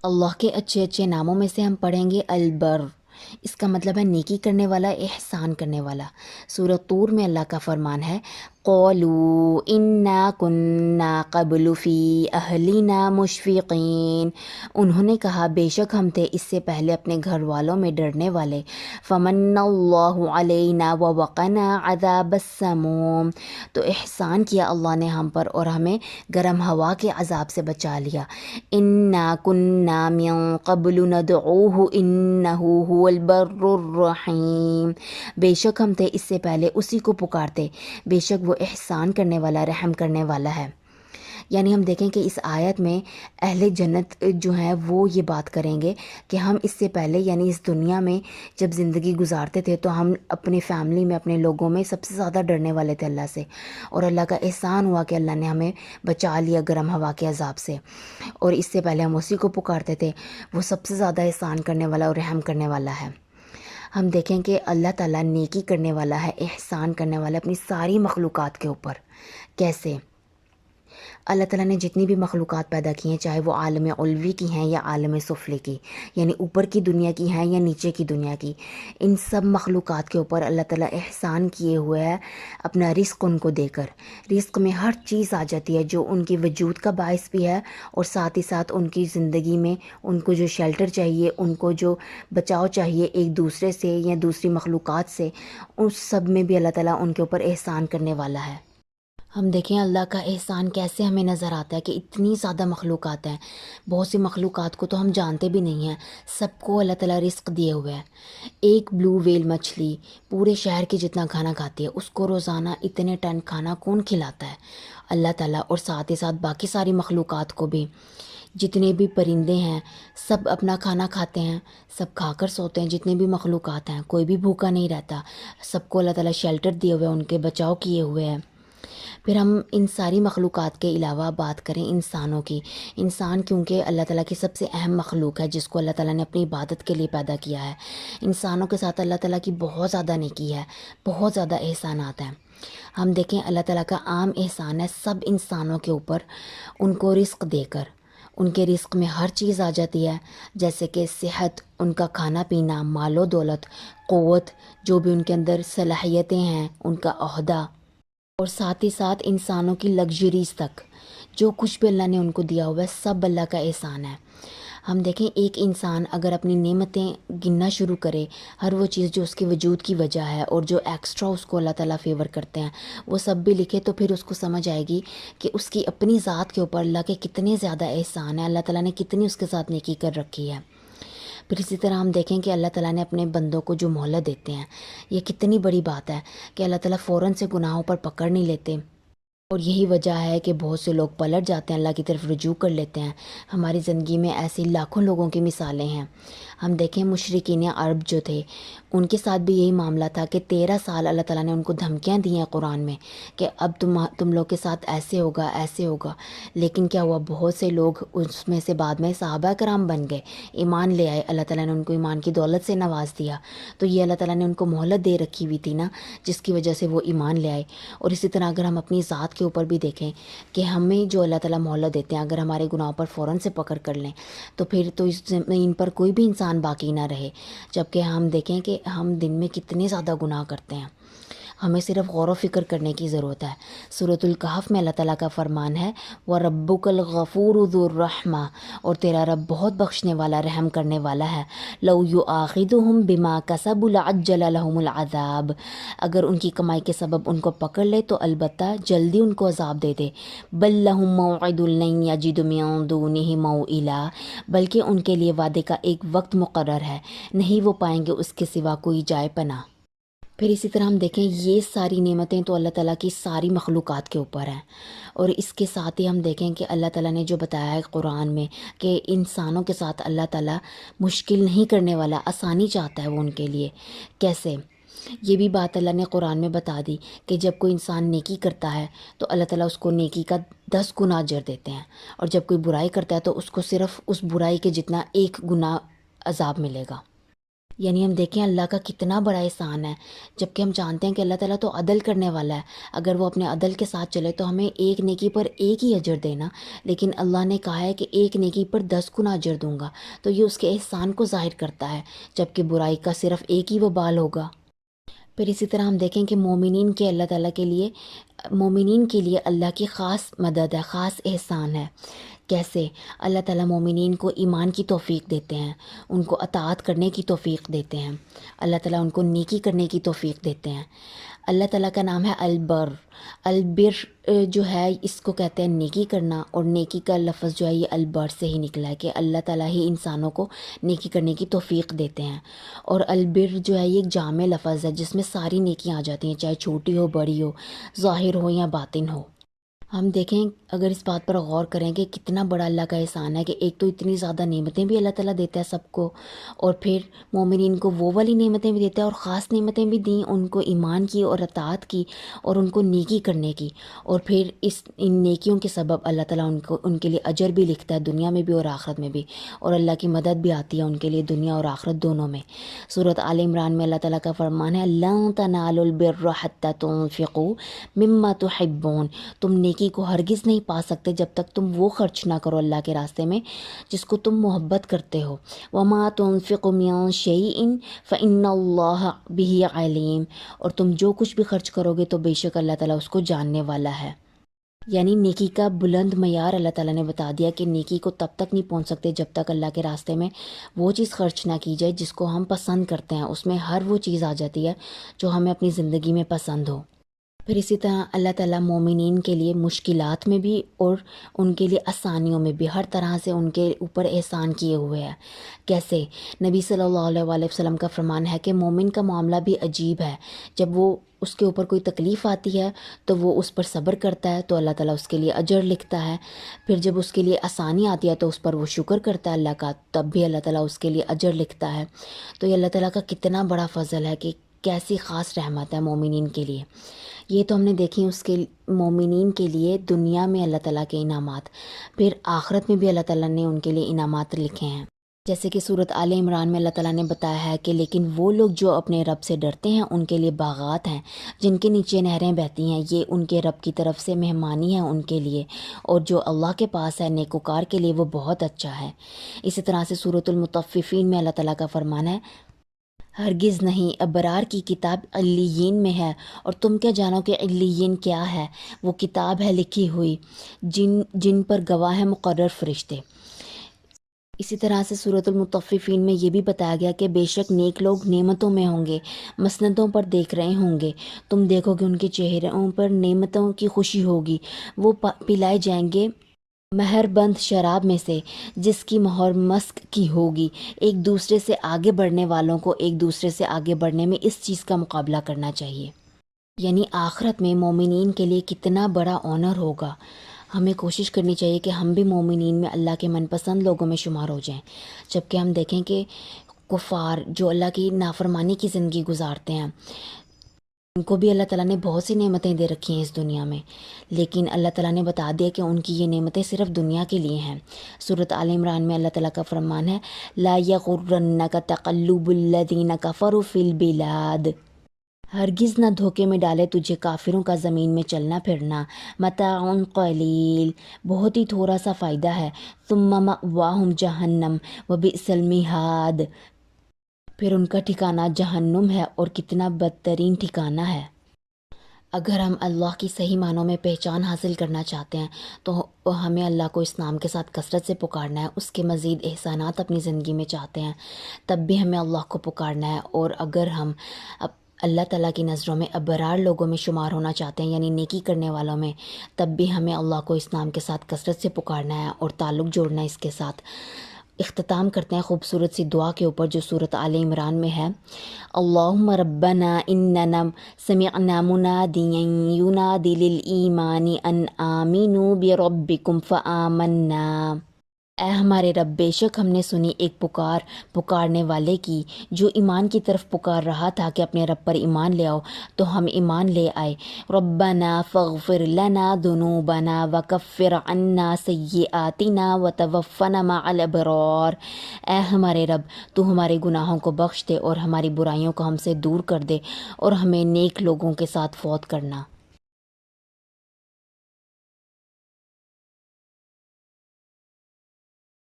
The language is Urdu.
اللہ کے اچھے اچھے ناموں میں سے ہم پڑھیں گے البر، اس کا مطلب ہے نیکی کرنے والا، احسان کرنے والا۔ سورہ طور میں اللہ کا فرمان ہے، قولوا انا کنا قبل فی اہلنا مشفقین، انہوں نے کہا بے شک ہم تھے اس سے پہلے اپنے گھر والوں میں ڈرنے والے۔ فمن اللہ علینا ووقنا عذاب السموم، تو احسان کیا اللہ نے ہم پر اور ہمیں گرم ہوا کے عذاب سے بچا لیا۔ انا کنا من قبل ندعوہ انہ هو البر الرحیم، بے شک ہم تھے اس سے پہلے اسی کو پکارتے، بے شک وہ احسان کرنے والا، رحم کرنے والا ہے۔ یعنی ہم دیکھیں کہ اس آیت میں اہل جنت جو ہیں وہ یہ بات کریں گے کہ ہم اس سے پہلے یعنی اس دنیا میں جب زندگی گزارتے تھے تو ہم اپنی فیملی میں، اپنے لوگوں میں سب سے زیادہ ڈرنے والے تھے اللہ سے، اور اللہ کا احسان ہوا کہ اللہ نے ہمیں بچا لیا گرم ہوا کے عذاب سے، اور اس سے پہلے ہم اسی کو پکارتے تھے۔ وہ سب سے زیادہ احسان کرنے والا اور رحم کرنے والا ہے۔ ہم دیکھیں کہ اللہ تعالیٰ نیکی کرنے والا ہے، احسان کرنے والا ہے اپنی ساری مخلوقات کے اوپر۔ کیسے؟ اللہ تعالیٰ نے جتنی بھی مخلوقات پیدا کی ہیں، چاہے وہ عالم علوی کی ہیں یا عالم سفلی کی، یعنی اوپر کی دنیا کی ہیں یا نیچے کی دنیا کی، ان سب مخلوقات کے اوپر اللہ تعالیٰ احسان کیے ہوئے ہے اپنا رزق ان کو دے کر۔ رزق میں ہر چیز آ جاتی ہے جو ان کے وجود کا باعث بھی ہے، اور ساتھ ہی ساتھ ان کی زندگی میں ان کو جو شیلٹر چاہیے، ان کو جو بچاؤ چاہیے ایک دوسرے سے یا دوسری مخلوقات سے، اس سب میں بھی اللہ تعالیٰ ان کے اوپر احسان کرنے والا ہے۔ ہم دیکھیں اللہ کا احسان کیسے ہمیں نظر آتا ہے کہ اتنی زیادہ مخلوقات ہیں، بہت سی مخلوقات کو تو ہم جانتے بھی نہیں ہیں، سب کو اللہ تعالیٰ رزق دیے ہوئے ہے۔ ایک بلو ویل مچھلی پورے شہر کے جتنا کھانا کھاتی ہے، اس کو روزانہ اتنے ٹن کھانا کون کھلاتا ہے؟ اللہ تعالیٰ، اور ساتھ ہی ساتھ باقی ساری مخلوقات کو بھی، جتنے بھی پرندے ہیں سب اپنا کھانا کھاتے ہیں، سب کھا کر سوتے ہیں، جتنے بھی مخلوقات ہیں کوئی بھی بھوکا نہیں رہتا، سب کو اللہ تعالیٰ شیلٹر دیے ہوئے ہیں، ان کے بچاؤ کیے ہوئے ہیں۔ پھر ہم ان ساری مخلوقات کے علاوہ بات کریں انسانوں کی۔ انسان کیونکہ اللہ تعالیٰ کی سب سے اہم مخلوق ہے جس کو اللہ تعالیٰ نے اپنی عبادت کے لیے پیدا کیا ہے۔ انسانوں کے ساتھ اللہ تعالیٰ کی بہت زیادہ نیکی ہے، بہت زیادہ احسانات ہیں۔ ہم دیکھیں اللہ تعالیٰ کا عام احسان ہے سب انسانوں کے اوپر، ان کو رزق دے کر۔ ان کے رزق میں ہر چیز آ جاتی ہے، جیسے کہ صحت، ان کا کھانا پینا، مال و دولت، قوت، جو بھی ان کے اندر صلاحیتیں ہیں، ان کا عہدہ، اور ساتھ ہی ساتھ انسانوں کی لگژریز تک، جو کچھ بھی اللہ نے ان کو دیا ہوا ہے سب اللہ کا احسان ہے۔ ہم دیکھیں ایک انسان اگر اپنی نعمتیں گننا شروع کرے، ہر وہ چیز جو اس کے وجود کی وجہ ہے اور جو ایکسٹرا اس کو اللہ تعالیٰ فیور کرتے ہیں وہ سب بھی لکھے، تو پھر اس کو سمجھ آئے گی کہ اس کی اپنی ذات کے اوپر اللہ کے کتنے زیادہ احسان ہیں، اللہ تعالیٰ نے کتنی اس کے ساتھ نیکی کر رکھی ہے۔ پھر اسی طرح ہم دیکھیں کہ اللہ تعالیٰ نے اپنے بندوں کو جو مہلت دیتے ہیں، یہ کتنی بڑی بات ہے کہ اللہ تعالیٰ فوراً سے گناہوں پر پکڑ نہیں لیتے، اور یہی وجہ ہے کہ بہت سے لوگ پلٹ جاتے ہیں، اللہ کی طرف رجوع کر لیتے ہیں۔ ہماری زندگی میں ایسی لاکھوں لوگوں کی مثالیں ہیں۔ ہم دیکھیں مشرکین عرب جو تھے، ان کے ساتھ بھی یہی معاملہ تھا کہ 13 سال اللہ تعالیٰ نے ان کو دھمکیاں دی ہیں قرآن میں کہ اب تم لوگ کے ساتھ ایسے ہوگا، ایسے ہوگا، لیکن کیا ہوا؟ بہت سے لوگ اس میں سے بعد میں صحابہ کرام بن گئے، ایمان لے آئے، اللہ تعالیٰ نے ان کو ایمان کی دولت سے نواز دیا۔ تو یہ اللہ تعالیٰ نے ان کو مہلت دے رکھی ہوئی تھی نا، جس کی وجہ سے وہ ایمان لے آئے۔ اور اسی طرح اگر ہم اپنی ذات کے اوپر بھی دیکھیں کہ ہمیں جو اللہ تعالیٰ مہلت دیتے ہیں، اگر ہمارے گناہوں پر فوراً سے پکڑ کر لیں تو پھر تو اس زمین پر کوئی بھی انسان باقی نہ رہے۔ جبکہ ہم دیکھیں کہ ہم دن میں کتنے زیادہ گناہ کرتے ہیں، ہمیں صرف غور و فکر کرنے کی ضرورت ہے۔ سورۃ الکہف میں اللہ تعالیٰ کا فرمان ہے، وَرَبُّكَ الْغَفُورُ ذُو الرَّحْمَةِ، اور تیرا رب بہت بخشنے والا، رحم کرنے والا ہے۔ لَوْ يُؤَاخِذُهُم بِمَا كَسَبُوا لَعَجَّلَ لَهُمُ الْعَذَابُ، اگر ان کی کمائی کے سبب ان کو پکڑ لے تو البتہ جلدی ان کو عذاب دے دے۔ بَل لَهُم مَّوْعِدٌ لَّن يَجِدُوا مِن دُونِهِ مَوْئِلًا، بلکہ ان کے لیے وعدے کا ایک وقت مقرر ہے، نہیں وہ پائیں گے اس کے سوا کوئی جائے پناہ۔ پھر اسی طرح ہم دیکھیں یہ ساری نعمتیں تو اللہ تعالیٰ کی ساری مخلوقات کے اوپر ہیں، اور اس کے ساتھ ہی ہم دیکھیں کہ اللہ تعالیٰ نے جو بتایا ہے قرآن میں کہ انسانوں کے ساتھ اللہ تعالیٰ مشکل نہیں کرنے والا، آسانی چاہتا ہے وہ ان کے لیے۔ کیسے؟ یہ بھی بات اللہ نے قرآن میں بتا دی کہ جب کوئی انسان نیکی کرتا ہے تو اللہ تعالیٰ اس کو نیکی کا 10 گنا اجر دیتے ہیں، اور جب کوئی برائی کرتا ہے تو اس کو صرف اس برائی کے جتنا 1 گنا عذاب ملے گا۔ یعنی ہم دیکھیں اللہ کا کتنا بڑا احسان ہے، جبکہ ہم جانتے ہیں کہ اللہ تعالیٰ تو عدل کرنے والا ہے، اگر وہ اپنے عدل کے ساتھ چلے تو ہمیں ایک نیکی پر ایک ہی اجر دینا، لیکن اللہ نے کہا ہے کہ ایک نیکی پر 10 گنا اجر دوں گا، تو یہ اس کے احسان کو ظاہر کرتا ہے، جبکہ برائی کا صرف ایک ہی وبال ہوگا۔ پھر اسی طرح ہم دیکھیں کہ مومنین کے لیے اللہ کی خاص مدد ہے، خاص احسان ہے۔ کیسے؟ اللہ تعالیٰ مومنین کو ایمان کی توفیق دیتے ہیں، ان کو اطاعت کرنے کی توفیق دیتے ہیں، اللہ تعالیٰ ان کو نیکی کرنے کی توفیق دیتے ہیں۔ اللہ تعالیٰ کا نام ہے البر۔ البر جو ہے اس کو کہتے ہیں نیکی کرنا، اور نیکی کا لفظ جو ہے یہ البر سے ہی نکلا ہے کہ اللہ تعالیٰ ہی انسانوں کو نیکی کرنے کی توفیق دیتے ہیں۔ اور البر جو ہے یہ ایک جامع لفظ ہے جس میں ساری نیکیاں آ جاتی ہیں، چاہے چھوٹی ہو بڑی ہو، ظاہر ہو یا باطن ہو۔ ہم دیکھیں اگر اس بات پر غور کریں کہ کتنا بڑا اللہ کا احسان ہے کہ ایک تو اتنی زیادہ نعمتیں بھی اللہ تعالیٰ دیتا ہے سب کو، اور پھر مومنین کو وہ والی نعمتیں بھی دیتا ہے، اور خاص نعمتیں بھی دیں ان کو، ایمان کی اور اطاعت کی اور ان کو نیکی کرنے کی، اور پھر ان نیکیوں کے سبب اللہ تعالیٰ ان کے لیے اجر بھی لکھتا ہے دنیا میں بھی اور آخرت میں بھی، اور اللہ کی مدد بھی آتی ہے ان کے لیے دنیا اور آخرت دونوں میں۔ سورۃ آل عمران میں اللہ تعالیٰ کا فرمان ہے لن تنالوا البر حتی تنفقوا مما تحبون، تم نیکی کو ہرگز نہیں پا سکتے جب تک تم وہ خرچ نہ کرو اللہ کے راستے میں جس کو تم محبت کرتے ہو۔ وما تنفقوا من شیء فإن اللہ بہ علیم، اور تم جو کچھ بھی خرچ کرو گے تو بے شک اللہ تعالیٰ اس کو جاننے والا ہے۔ یعنی نیکی کا بلند معیار اللہ تعالیٰ نے بتا دیا کہ نیکی کو تب تک نہیں پہنچ سکتے جب تک اللہ کے راستے میں وہ چیز خرچ نہ کی جائے جس کو ہم پسند کرتے ہیں، اس میں ہر وہ چیز آ جاتی ہے جو ہمیں اپنی زندگی میں پسند ہو۔ پھر اسی طرح اللہ تعالیٰ مومنین کے لیے مشکلات میں بھی اور ان کے لیے آسانیوں میں بھی ہر طرح سے ان کے اوپر احسان کیے ہوئے ہیں۔ کیسے؟ نبی صلی اللہ علیہ وآلہ وسلم کا فرمان ہے کہ مومن کا معاملہ بھی عجیب ہے، جب وہ اس کے اوپر کوئی تکلیف آتی ہے تو وہ اس پر صبر کرتا ہے تو اللہ تعالیٰ اس کے لیے اجر لکھتا ہے، پھر جب اس کے لیے آسانی آتی ہے تو اس پر وہ شکر کرتا ہے اللہ کا، تب بھی اللہ تعالیٰ اس کے لیے اجر لکھتا ہے۔ تو یہ اللہ تعالیٰ کا کتنا بڑا فضل ہے کہ کیسی خاص رحمت ہے مومنین کے لیے۔ یہ تو ہم نے دیکھی اس کے مومنین کے لیے دنیا میں اللہ تعالیٰ کے انعامات، پھر آخرت میں بھی اللہ تعالیٰ نے ان کے لیے انعامات لکھے ہیں، جیسے کہ سورۃ آل عمران میں اللہ تعالیٰ نے بتایا ہے کہ لیکن وہ لوگ جو اپنے رب سے ڈرتے ہیں ان کے لیے باغات ہیں جن کے نیچے نہریں بہتی ہیں، یہ ان کے رب کی طرف سے مہمانی ہے ان کے لیے، اور جو اللہ کے پاس ہے نیکوکار کے لیے وہ بہت اچھا ہے۔ اسی طرح سے سورۃ المطففین میں اللہ تعالیٰ کا فرمان ہے ہرگز نہیں، ابرار کی کتاب علیین میں ہے، اور تم کیا جانو کہ علیین کیا ہے؟ وہ کتاب ہے لکھی ہوئی جن پر گواہ ہے مقرر فرشتے۔ اسی طرح سے سورۃ المطففین میں یہ بھی بتایا گیا کہ بے شک نیک لوگ نعمتوں میں ہوں گے، مسندوں پر دیکھ رہے ہوں گے، تم دیکھو گے ان کے چہروں پر نعمتوں کی خوشی ہوگی، وہ پلائے جائیں گے مہر بند شراب میں سے جس کی مہر مسک کی ہوگی۔ ایک دوسرے سے آگے بڑھنے والوں کو ایک دوسرے سے آگے بڑھنے میں اس چیز کا مقابلہ کرنا چاہیے۔ یعنی آخرت میں مومنین کے لیے کتنا بڑا آنر ہوگا۔ ہمیں کوشش کرنی چاہیے کہ ہم بھی مومنین میں اللہ کے من پسند لوگوں میں شمار ہو جائیں، جبکہ ہم دیکھیں کہ کفار جو اللہ کی نافرمانی کی زندگی گزارتے ہیں ان کو بھی اللہ تعالیٰ نے بہت سی نعمتیں دے رکھی ہیں اس دنیا میں، لیکن اللہ تعالیٰ نے بتا دیا کہ ان کی یہ نعمتیں صرف دنیا کے لیے ہیں۔ سورۃ آل عمران میں اللہ تعالیٰ کا فرمان ہے لا یغرنک تقلب الذین کفروا فی البلاد، ہرگز نہ دھوکے میں ڈالے تجھے کافروں کا زمین میں چلنا پھرنا، متاع قلیل، بہت ہی تھوڑا سا فائدہ ہے، ثم مأواہم جہنم وبئس المہاد، پھر ان کا ٹھکانہ جہنم ہے اور کتنا بدترین ٹھکانہ ہے۔ اگر ہم اللہ کی صحیح معنوں میں پہچان حاصل کرنا چاہتے ہیں تو ہمیں اللہ کو اس نام کے ساتھ کثرت سے پکارنا ہے، اس کے مزید احسانات اپنی زندگی میں چاہتے ہیں تب بھی ہمیں اللہ کو پکارنا ہے، اور اگر ہم اللہ تعالیٰ کی نظروں میں ابرار لوگوں میں شمار ہونا چاہتے ہیں یعنی نیکی کرنے والوں میں، تب بھی ہمیں اللہ کو اس نام کے ساتھ کثرت سے پکارنا ہے اور تعلق جوڑنا ہے اس کے ساتھ۔ اختتام کرتے ہیں خوبصورت سی دعا کے اوپر جو سورۃ آل عمران میں ہے اللہم ربنا اننا سمعنا منادیا ینادی للایمان ان آمنوا بربکم فآمنا، اے ہمارے رب بے شک ہم نے سنی ایک پکارنے والے کی جو ایمان کی طرف پکار رہا تھا کہ اپنے رب پر ایمان لے آؤ، تو ہم ایمان لے آئے۔ ربنا فاغفر لنا ذنوبنا وکفر عنا سیئاتنا وتوفنا مع الابرار۔ اے ہمارے رب تو ہمارے گناہوں کو بخش دے اور ہماری برائیوں کو ہم سے دور کر دے اور ہمیں نیک لوگوں کے ساتھ فوت کرنا۔